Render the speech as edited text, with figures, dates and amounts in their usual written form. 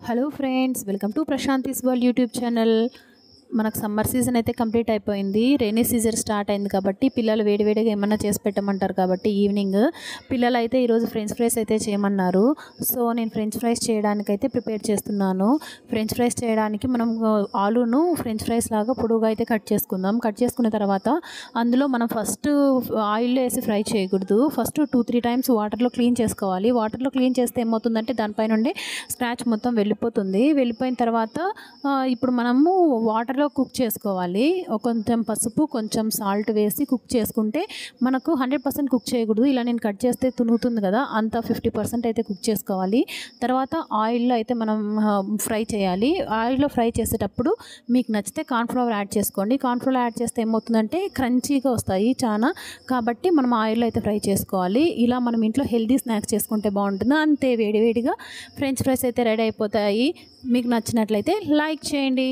Hello friends, welcome to Prashanthi's world YouTube channel. మనకు summer season అయితే complete అయిపోయింది. Rainy season start అయింది కాబట్టి పిల్లలు వేడివేడిగా ఏమన్నా చేసి పెట్టమంటారు కాబట్టి ఈవినింగ్ పిల్లలు అయితే ఈరోజు ఫ్రెంచ్ ఫ్రైస్ అయితే చేయమన్నారు. సో నేను ఫ్రెంచ్ ఫ్రైస్ చేయడానికైతే ప్రిపేర్ చేస్తున్నాను. ఫ్రెంచ్ ఫ్రైస్ చేయడానికి మనం ఆలూను ఫ్రెంచ్ ఫ్రైస్ లాగా పొడుగా అయితే కట్ చేసుకుందాం. కట్ చేసుకున్న తర్వాత అందులో మనం ఫస్ట్ ఆయిల్లో వేసి ఫ్రై చేయకూడదు. ఫస్ట్ 2-3 టైమ్స్ వాటర్లో క్లీన్ చేసుకోవాలి. వాటర్లో క్లీన్ చేస్తే ఏమవుతుందంటే దానిపై నుండి స్క్రాచ్ మొత్తం వెళ్ళిపోతుంది. వెళ్ళిపోయిన తర్వాత ఇప్పుడు మనము వాటర్లో కుక్ చేసుకోవాలి. కొంచెం పసుపు, కొంచెం సాల్ట్ వేసి కుక్ చేసుకుంటే మనకు 100% కుక్ చేయకూడదు. ఇలా నేను కట్ చేస్తే తునుగుతుంది కదా, అంత 50% అయితే కుక్ చేసుకోవాలి. తర్వాత ఆయిల్లో అయితే మనం ఫ్రై చేయాలి. ఆయిల్లో ఫ్రై చేసేటప్పుడు మీకు నచ్చితే కార్న్ఫ్లవర్ యాడ్ చేసుకోండి. కార్న్ఫ్లవర్ యాడ్ చేస్తే ఏమవుతుందంటే క్రంచీగా వస్తాయి చాలా, కాబట్టి మనం ఆయిల్లో అయితే ఫ్రై చేసుకోవాలి. ఇలా మనం ఇంట్లో హెల్దీ స్నాక్స్ చేసుకుంటే బాగుంటుంది. అంతే, వేడివేడిగా ఫ్రెంచ్ ఫ్రైస్ అయితే రెడీ అయిపోతాయి. మీకు నచ్చినట్లయితే లైక్ చేయండి.